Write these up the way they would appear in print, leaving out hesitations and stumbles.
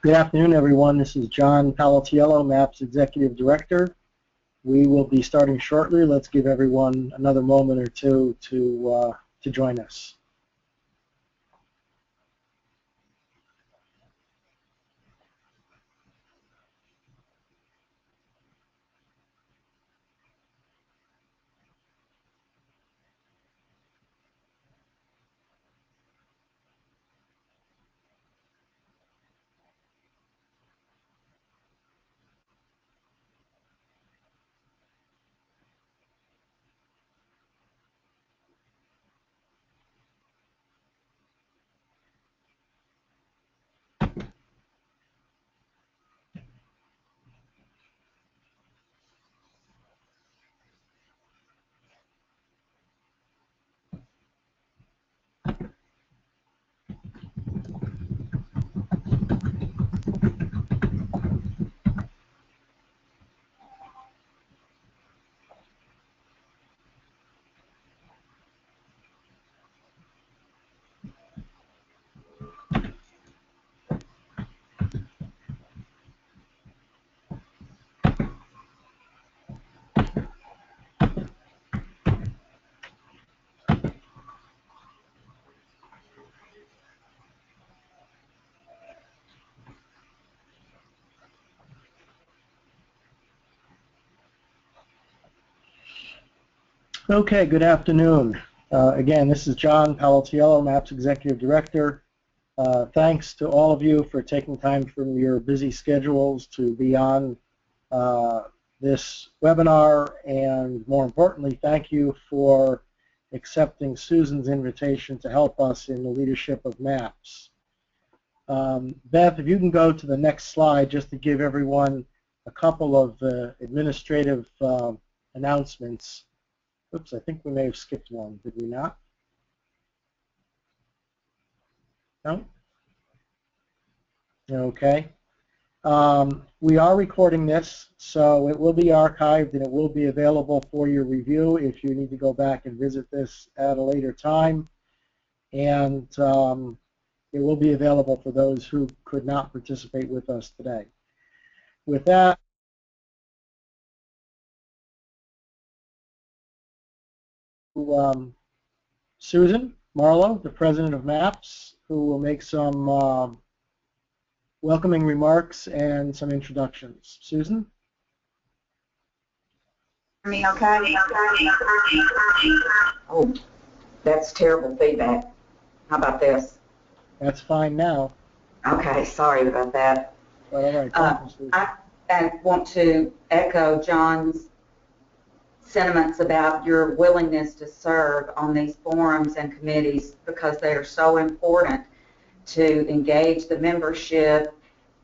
Good afternoon, everyone. This is John Palatiello, MAPPS Executive Director. We will be starting shortly. Let's give everyone another moment or two to join us. Okay, good afternoon. Again, this is John Palatiello, MAPPS Executive Director. Thanks to all of you for taking time from your busy schedules to be on this webinar, and more importantly, thank you for accepting Susan's invitation to help us in the leadership of MAPPS. Beth, if you can go to the next slide just to give everyone a couple of administrative announcements. Oops, I think we may have skipped one. Did we not? No? Okay. We are recording this, so it will be archived and it will be available for your review if you need to go back and visit this at a later time. And it will be available for those who could not participate with us today. With that, Susan Marlowe, the president of MAPPS, who will make some welcoming remarks and some introductions. Susan? Me okay? Oh, that's terrible feedback. How about this? That's fine now. Okay, sorry about that. All right, thank you, Susan. I want to echo John's sentiments about your willingness to serve on these forums and committees, because they are so important to engage the membership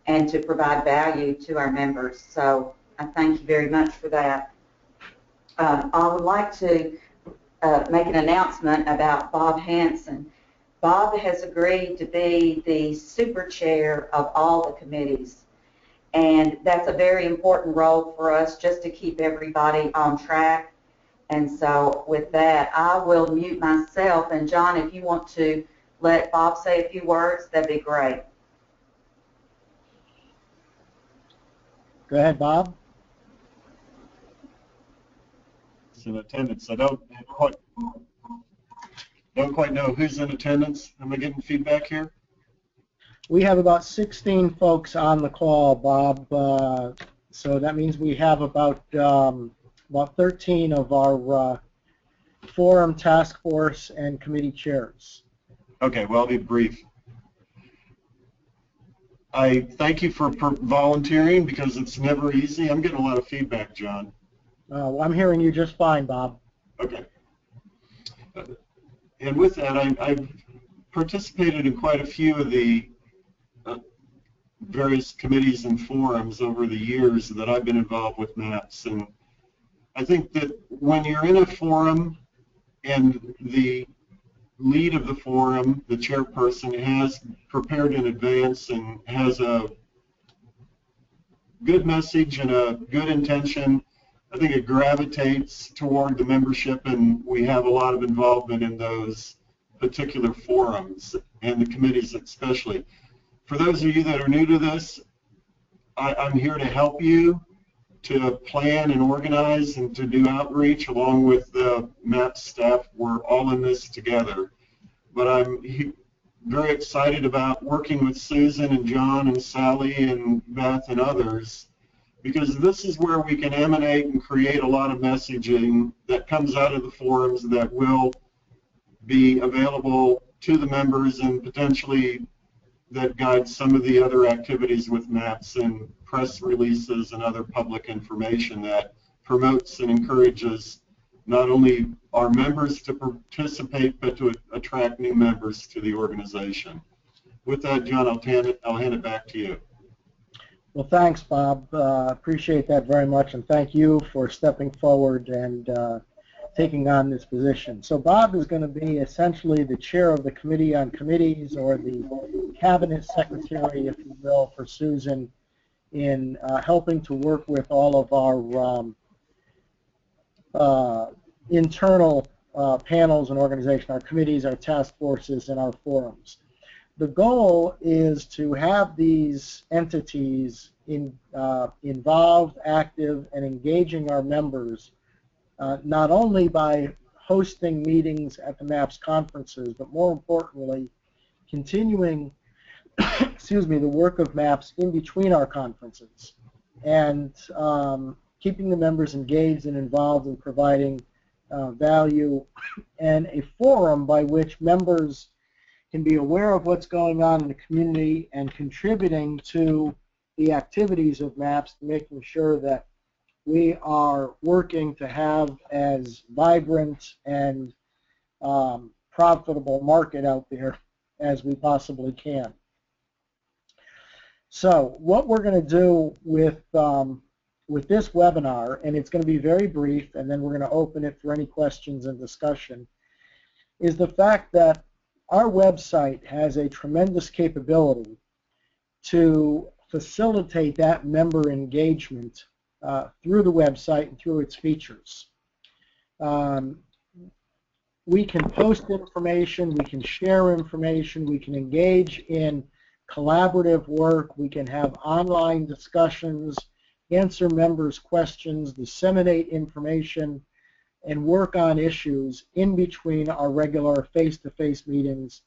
and to provide value to our members. So I thank you very much for that. I would like to make an announcement about Bob Hansen. Bob has agreed to be the super chair of all the committees. And that's a very important role for us, just to keep everybody on track. And so with that, I will mute myself. And John, if you want to let Bob say a few words, that'd be great. Go ahead, Bob. It's in attendance. I don't quite know who's in attendance. Am I getting feedback here? We have about 16 folks on the call, Bob, so that means we have about 13 of our forum, task force, and committee chairs. Okay, well, I'll be brief. I thank you for volunteering, because it's never easy. I'm getting a lot of feedback, John. Well, I'm hearing you just fine, Bob. Okay. And with that, I've participated in quite a few of the various committees and forums over the years that I've been involved with MAPPS, and I think that when you're in a forum and the lead of the forum, the chairperson, has prepared in advance and has a good message and a good intention, I think it gravitates toward the membership, and we have a lot of involvement in those particular forums and the committees especially. For those of you that are new to this, I'm here to help you to plan and organize and to do outreach along with the MAPPS staff. We're all in this together. But I'm very excited about working with Susan and John and Sally and Beth and others, because this is where we can emanate and create a lot of messaging that comes out of the forums that will be available to the members and potentially that guides some of the other activities with MAPPS and press releases and other public information that promotes and encourages not only our members to participate, but to attract new members to the organization. With that, John, I'll hand it back to you. Well, thanks, Bob. Appreciate that very much, and thank you for stepping forward and taking on this position. So Bob is going to be essentially the chair of the Committee on Committees, or the cabinet secretary, if you will, for Susan in helping to work with all of our internal panels and organization, our committees, our task forces, and our forums. The goal is to have these entities involved, active, and engaging our members, not only by hosting meetings at the MAPPS conferences, but more importantly, continuing excuse me, the work of MAPPS in between our conferences, and keeping the members engaged and involved in providing value, and a forum by which members can be aware of what's going on in the community and contributing to the activities of MAPPS, making sure that we are working to have as vibrant and profitable market out there as we possibly can. So what we're going to do with this webinar, and it's going to be very brief, and then we're going to open it for any questions and discussion, is the fact that our website has a tremendous capability to facilitate that member engagement through the website and through its features. We can post information, we can share information, we can engage in collaborative work, we can have online discussions, answer members' questions, disseminate information, and work on issues in between our regular face-to-face meetings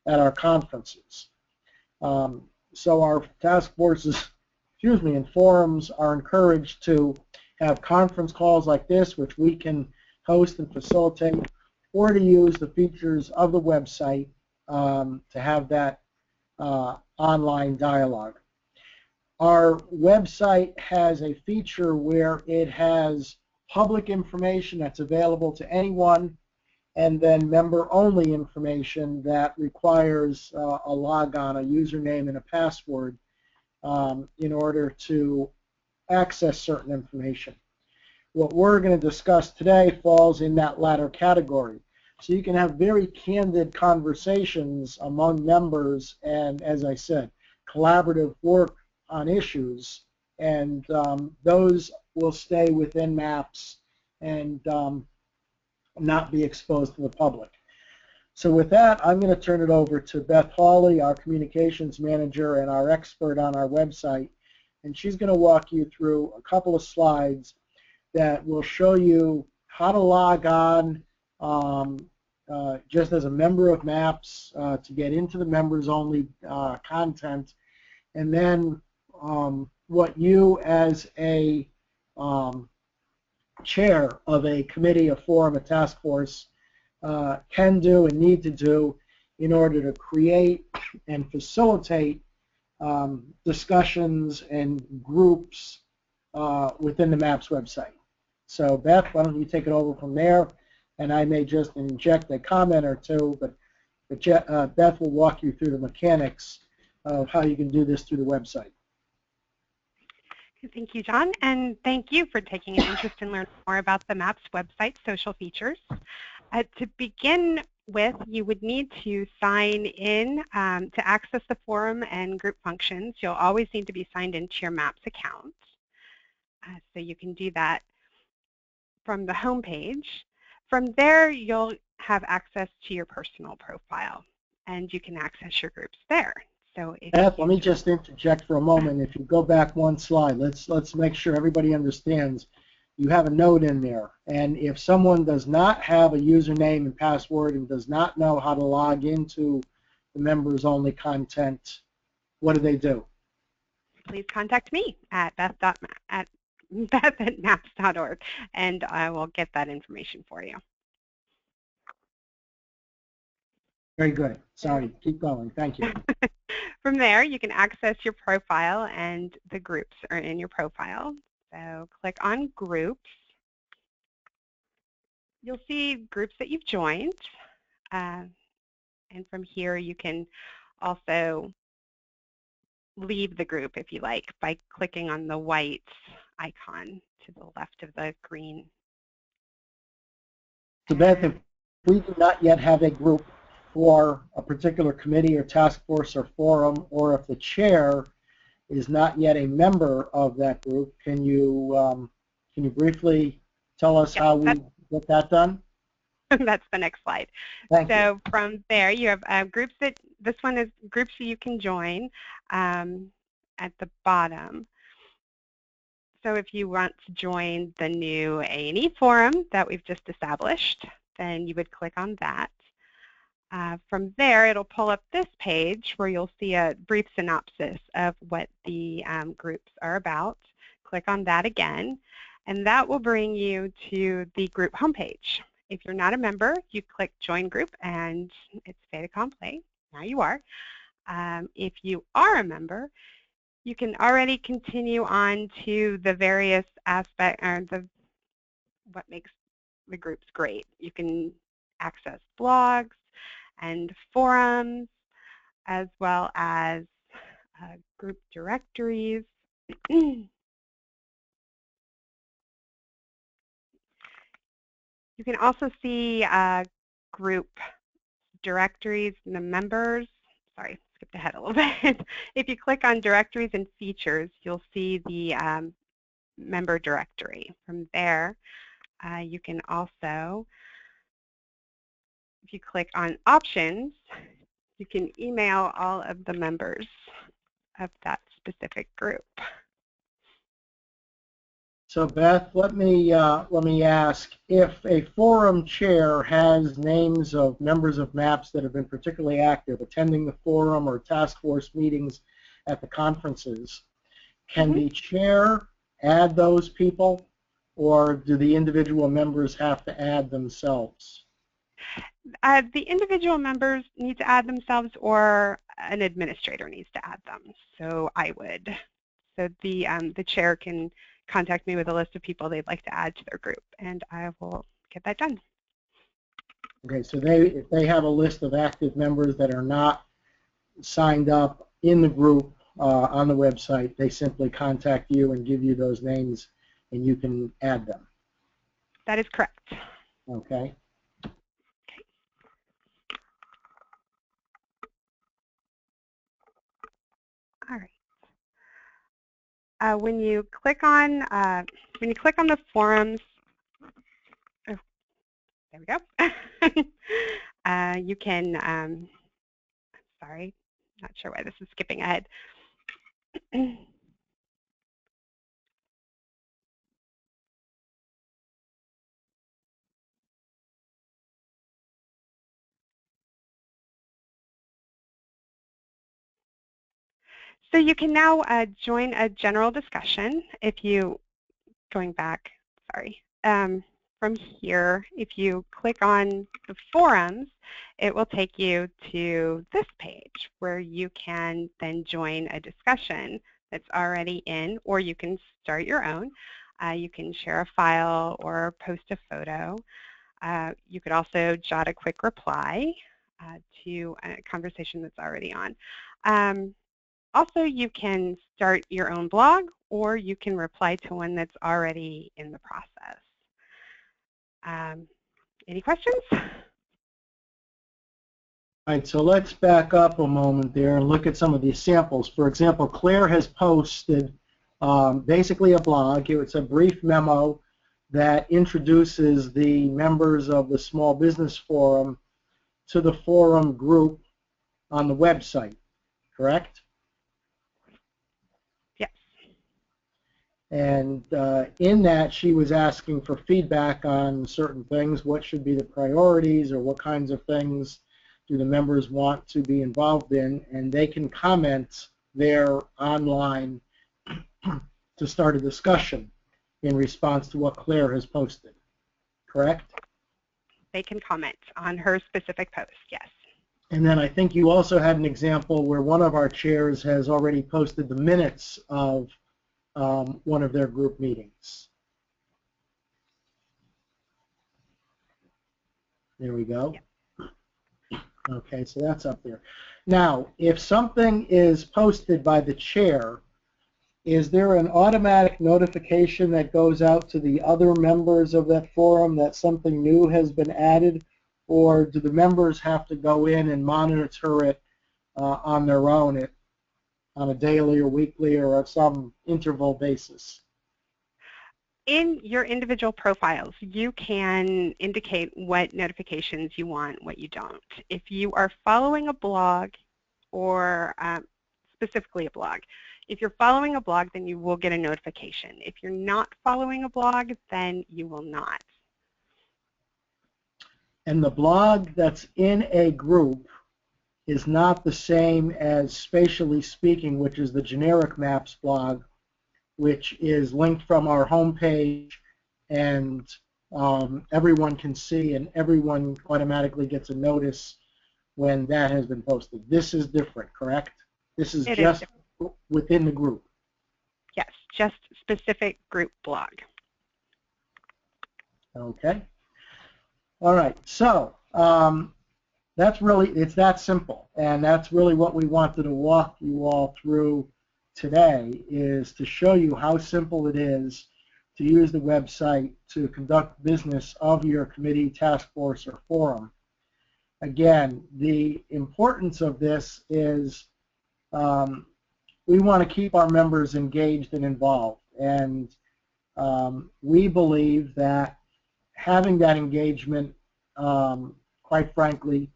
at our conferences. So our task forces, excuse me, and forums are encouraged to have conference calls like this, which we can host and facilitate, or to use the features of the website to have that online dialogue. Our website has a feature where it has public information that's available to anyone, and then member-only information that requires a logon, a username, and a password in order to access certain information. What we're going to discuss today falls in that latter category. So you can have very candid conversations among members and, as I said, collaborative work on issues, and those will stay within MAPPS and not be exposed to the public. So with that, I'm going to turn it over to Beth Hawley, our communications manager and our expert on our website, and she's going to walk you through a couple of slides that will show you how to log on just as a member of MAPPS to get into the members-only content, and then what you as a chair of a committee, a forum, a task force can do and need to do in order to create and facilitate discussions and groups within the MAPPS website. So Beth, why don't you take it over from there, and I may just inject a comment or two, but Beth will walk you through the mechanics of how you can do this through the website. Thank you, John, and thank you for taking an interest in learning more about the MAPPS website social features. To begin with, you would need to sign in to access the forum and group functions. You'll always need to be signed into your MAPPS account. So you can do that from the home page. From there, you'll have access to your personal profile, and you can access your groups there. So if Beth, let me just interject for a moment. If you go back one slide, let's make sure everybody understands. You have a note in there, and if someone does not have a username and password and does not know how to log into the members-only content, what do they do? please contact me at beth@maps.org, and I will get that information for you. Very good. Sorry, keep going. Thank you. From there, you can access your profile, and the groups are in your profile. So click on Groups. You'll see groups that you've joined, and from here you can also leave the group if you like by clicking on the white icon to the left of the green. So Beth, if we do not yet have a group for a particular committee or task force or forum, or if the chair is not yet a member of that group, can you briefly tell us how we get that done? That's the next slide. Thank you. So from there, you have groups that, this one is groups that you can join at the bottom. So if you want to join the new A&E forum that we've just established, then you would click on that. From there, it'll pull up this page where you'll see a brief synopsis of what the groups are about. Click on that again, and that will bring you to the group homepage. If you're not a member, you click Join Group, and it's fait accompli. Now you are. If you are a member, you can already continue on to the various aspects, or what makes the groups great. You can access blogs and forums, as well as group directories. You can also see group directories and the members. Sorry, skipped ahead a little bit. If you click on directories and features, you'll see the member directory. From there, you can also, if you click on options, you can email all of the members of that specific group. So Beth, let me ask, if a forum chair has names of members of MAPPS that have been particularly active, attending the forum or task force meetings at the conferences, can the chair add those people, or do the individual members have to add themselves? The individual members need to add themselves, or an administrator needs to add them. So I would. So the chair can contact me with a list of people they'd like to add to their group, and I will get that done. Okay, so if they have a list of active members that are not signed up in the group on the website, they simply contact you and give you those names, and you can add them. That is correct. Okay. All right. When you click on the forums, oh, there we go. You can. Sorry, not sure why this is skipping ahead. So you can now join a general discussion if you, going back, sorry, from here, if you click on the forums, it will take you to this page where you can then join a discussion that's already in, or you can start your own. You can share a file or post a photo. You could also jot a quick reply to a conversation that's already on. Also, you can start your own blog, or you can reply to one that's already in the process. Any questions? All right, so let's back up a moment there and look at some of these samples. For example, Claire has posted basically a blog. It's a brief memo that introduces the members of the Small Business Forum to the forum group on the website. correct? Yes. And in that, she was asking for feedback on certain things. What should be the priorities, or what kinds of things do the members want to be involved in? And they can comment there online to start a discussion in response to what Claire has posted, correct? They can comment on her specific post, yes. And then I think you also had an example where one of our chairs has already posted the minutes of one of their group meetings. There we go. Yep. Okay, so that's up there. Now, if something is posted by the chair, is there an automatic notification that goes out to the other members of that forum that something new has been added, or do the members have to go in and monitor it on their own on a daily or weekly or at some interval basis? In your individual profiles, you can indicate what notifications you want, what you don't. If you are following a blog, or specifically a blog, if you're following a blog, then you will get a notification. If you're not following a blog, then you will not. And the blog that's in a group is not the same as Spatially Speaking, which is the generic MAPPS blog, which is linked from our homepage, and everyone can see, and everyone automatically gets a notice when that has been posted. This is different, correct? This is just within the group. Yes, just specific group blog. Okay. All right. So that's really, it's that simple, and that's really what we wanted to walk you all through today, is to show you how simple it is to use the website to conduct business of your committee, task force, or forum. Again, the importance of this is we want to keep our members engaged and involved, and we believe that having that engagement, quite frankly,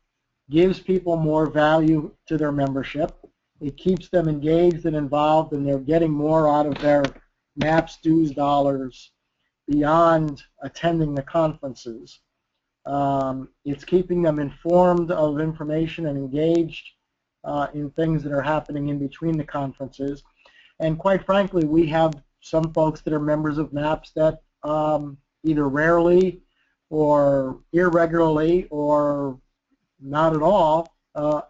gives people more value to their membership. It keeps them engaged and involved, and they're getting more out of their MAPPS dues dollars beyond attending the conferences. It's keeping them informed of information and engaged in things that are happening in between the conferences. And quite frankly, we have some folks that are members of MAPPS that either rarely or irregularly or not at all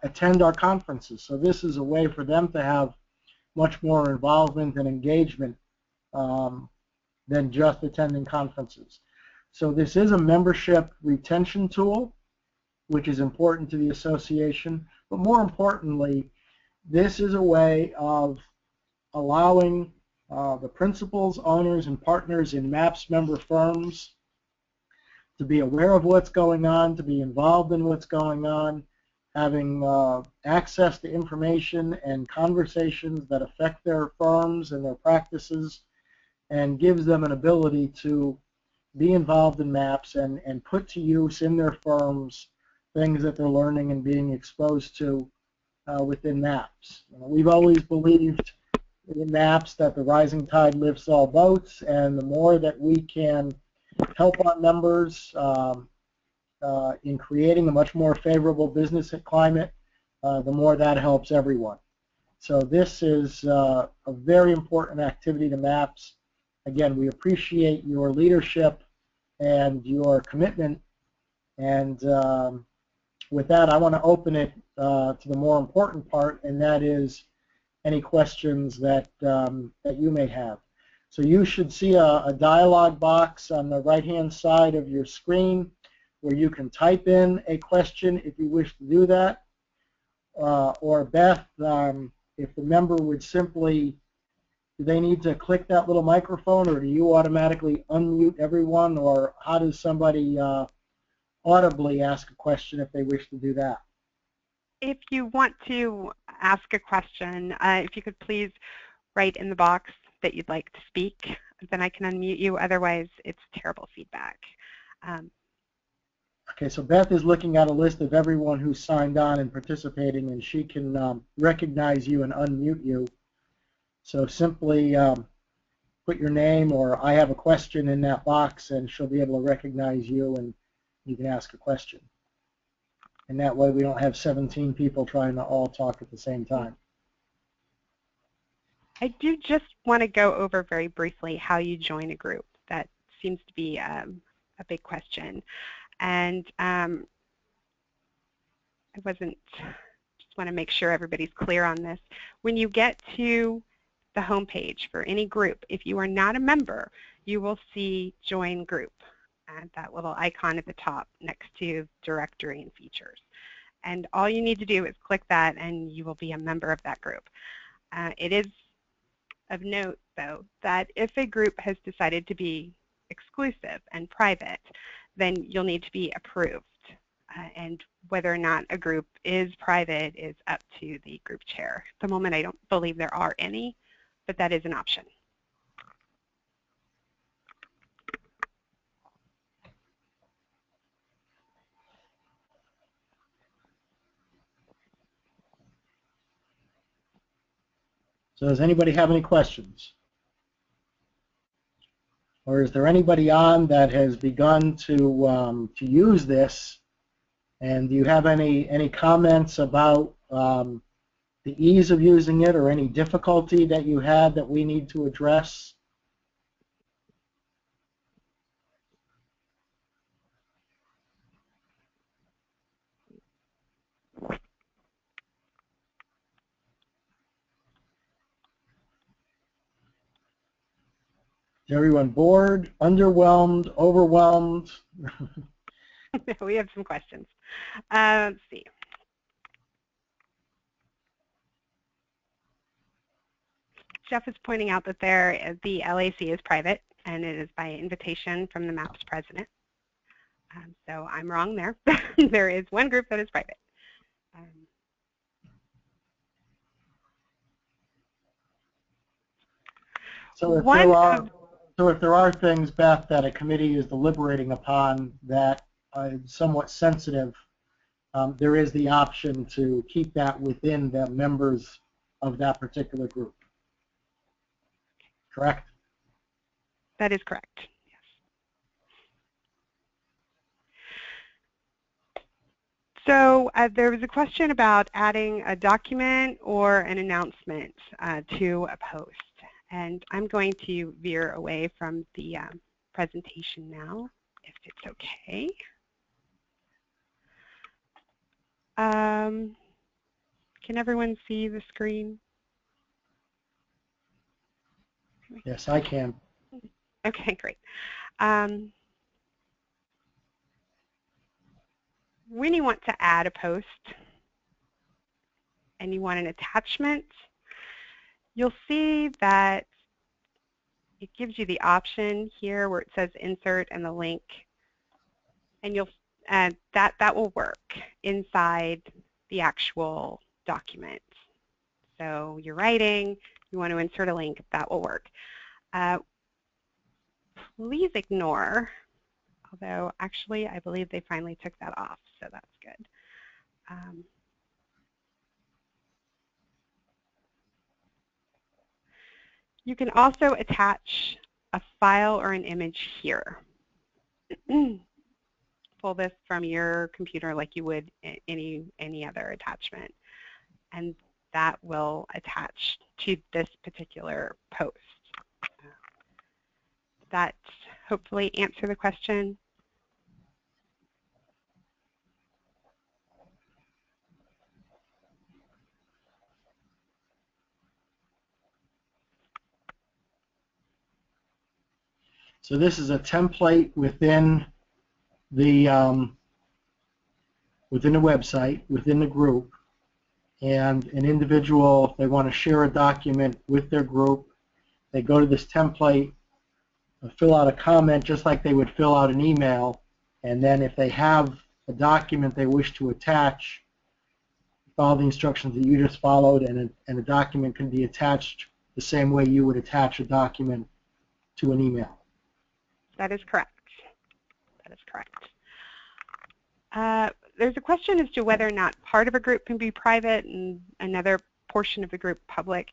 attend our conferences. So this is a way for them to have much more involvement and engagement than just attending conferences. So this is a membership retention tool, which is important to the association, but more importantly, this is a way of allowing the principals, owners, and partners in MAPPS member firms to be aware of what's going on, to be involved in what's going on, having access to information and conversations that affect their firms and their practices, and gives them an ability to be involved in MAPPS and put to use in their firms things that they're learning and being exposed to within MAPPS. We've always believed in MAPPS that the rising tide lifts all boats, and the more that we can help our members in creating a much more favorable business climate, the more that helps everyone. So this is a very important activity to MAPPS. Again, we appreciate your leadership and your commitment, and with that, I want to open it to the more important part, and that is any questions that you may have. So you should see a dialog box on the right-hand side of your screen where you can type in a question if you wish to do that. Or Beth, if the member would simply, do they need to click that little microphone, or do you automatically unmute everyone, or how does somebody audibly ask a question if they wish to do that? If you want to ask a question, if you could please write in the box that you'd like to speak, then I can unmute you. Otherwise, it's terrible feedback. Okay, so Beth is looking at a list of everyone who signed on and participating, and she can recognize you and unmute you. So simply put your name or I have a question in that box, and she'll be able to recognize you, and you can ask a question. And that way we don't have 17 people trying to all talk at the same time. I do just want to go over very briefly how you join a group. That seems to be a big question. And I just want to make sure everybody's clear on this. When you get to the home page for any group, if you are not a member, you will see Join Group, and that little icon at the top next to Directory and Features. And all you need to do is click that, and you will be a member of that group. It is of note, though, that if a group has decided to be exclusive and private, then you'll need to be approved. And whether or not a group is private is up to the group chair. At the moment, I don't believe there are any, but that is an option. So does anybody have any questions? Or is there anybody on that has begun to use this? And do you have any comments about the ease of using it, or any difficulty that you had that we need to address? Is everyone bored, underwhelmed, overwhelmed? We have some questions. Let's see. Jeff is pointing out that the LAC is private, and it is by invitation from the MAPPS president. So I'm wrong there. There is one group that is private. So if there are things, Beth, that a committee is deliberating upon that are somewhat sensitive, there is the option to keep that within the members of that particular group. Correct? That is correct, yes. So there was a question about adding a document or an announcement to a post. And I'm going to veer away from the presentation now, if it's okay. Can everyone see the screen? Yes, I can. Okay, great. When you want to add a post and you want an attachment, you'll see that it gives you the option here where it says insert and the link, and that will work inside the actual document. So you're writing, you want to insert a link, that will work. Please ignore, although actually I believe they finally took that off, so that's good. You can also attach a file or an image here. Pull this from your computer like you would any other attachment, and that will attach to this particular post. That hopefully answer the question. So this is a template within the website, within the group, and an individual, if they want to share a document with their group, they go to this template, fill out a comment just like they would fill out an email, and then if they have a document they wish to attach, follow the instructions that you just followed, and a document can be attached the same way you would attach a document to an email. That is correct. That is correct. There's a question as to whether or not part of a group can be private and another portion of the group public.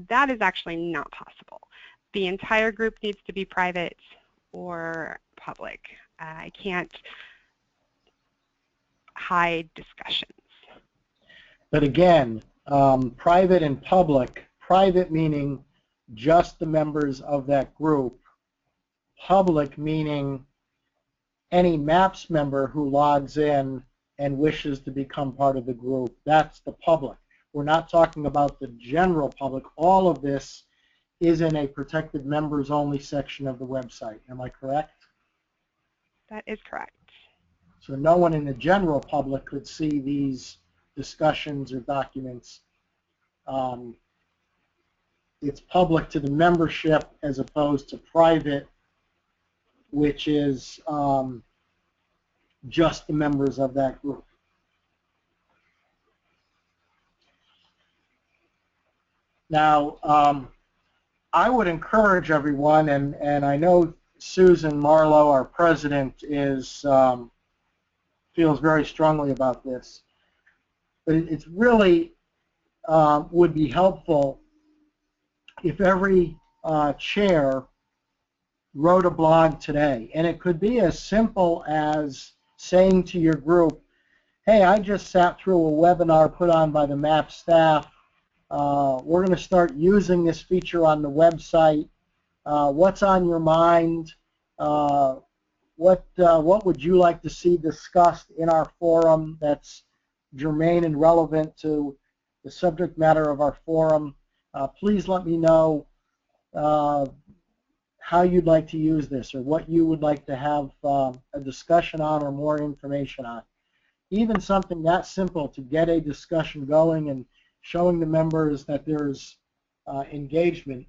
That is actually not possible. The entire group needs to be private or public. I can't hide discussions. But again, private and public, private meaning just the members of that group, public meaning any MAPPS member who logs in and wishes to become part of the group. That's the public. We're not talking about the general public. All of this is in a protected members only section of the website. Am I correct? That is correct. So no one in the general public could see these discussions or documents. It's public to the membership as opposed to private, which is just the members of that group. Now, I would encourage everyone, and I know Susan Marlowe, our president, feels very strongly about this, but it's really would be helpful if every chair wrote a blog today. And it could be as simple as saying to your group, hey, I just sat through a webinar put on by the MAPPS staff. We're going to start using this feature on the website. What's on your mind? What would you like to see discussed in our forum that's germane and relevant to the subject matter of our forum? Please let me know how you'd like to use this or what you would like to have a discussion on or more information on. Even something that simple to get a discussion going and showing the members that there's engagement,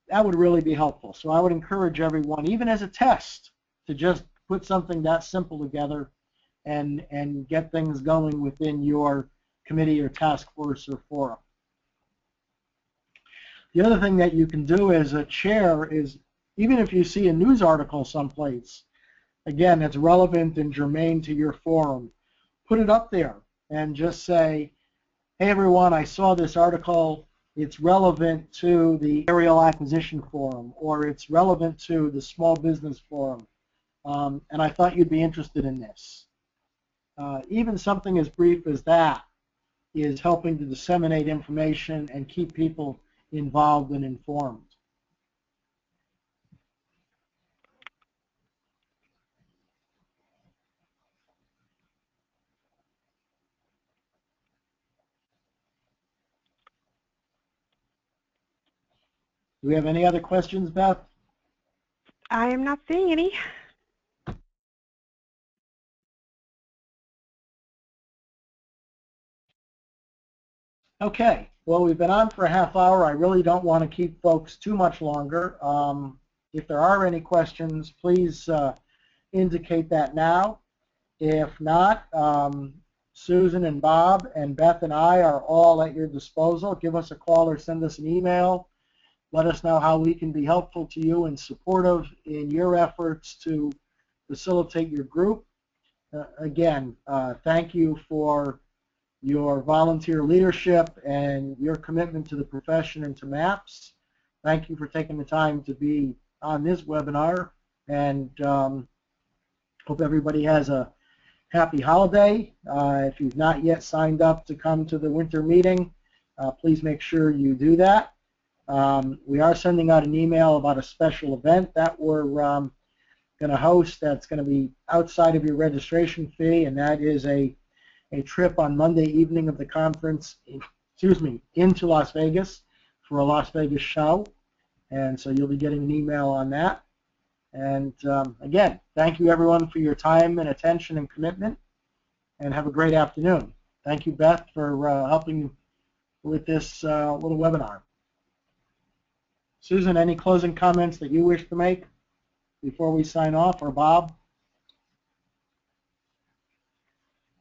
that would really be helpful. So I would encourage everyone, even as a test, to just put something that simple together and get things going within your committee or task force or forum. The other thing that you can do as a chair is, even if you see a news article someplace, again, that's relevant and germane to your forum, put it up there and just say, hey everyone, I saw this article, it's relevant to the aerial acquisition forum, or it's relevant to the small business forum, and I thought you'd be interested in this. Even something as brief as that is helping to disseminate information and keep people involved and informed. Do we have any other questions, Beth? I am not seeing any. Okay, well, we've been on for a half hour. I really don't want to keep folks too much longer. If there are any questions, please indicate that now. If not, Susan and Bob and Beth and I are all at your disposal. Give us a call or send us an email. Let us know how we can be helpful to you and supportive in your efforts to facilitate your group. Again, thank you for your volunteer leadership and your commitment to the profession and to MAPPS. Thank you for taking the time to be on this webinar, and hope everybody has a happy holiday. If you've not yet signed up to come to the winter meeting, please make sure you do that. We are sending out an email about a special event that we're going to host that's going to be outside of your registration fee, and that is a trip on Monday evening of the conference, into Las Vegas for a Las Vegas show. And so you'll be getting an email on that. And again, thank you everyone for your time and attention and commitment, and have a great afternoon. Thank you, Beth, for helping with this little webinar. Susan, any closing comments that you wish to make before we sign off, or Bob?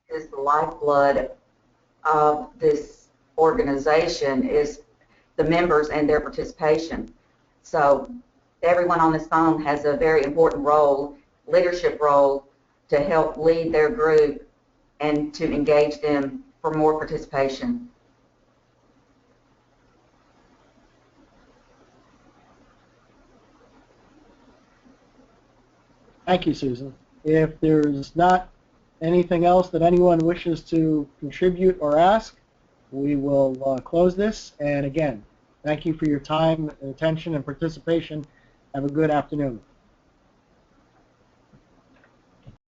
Is the lifeblood of this organization is the members and their participation. So everyone on this phone has a very important role, leadership role, to help lead their group and to engage them for more participation. Thank you, Susan. If there's not anything else that anyone wishes to contribute or ask, we will close this. And again, thank you for your time, attention, and participation. Have a good afternoon.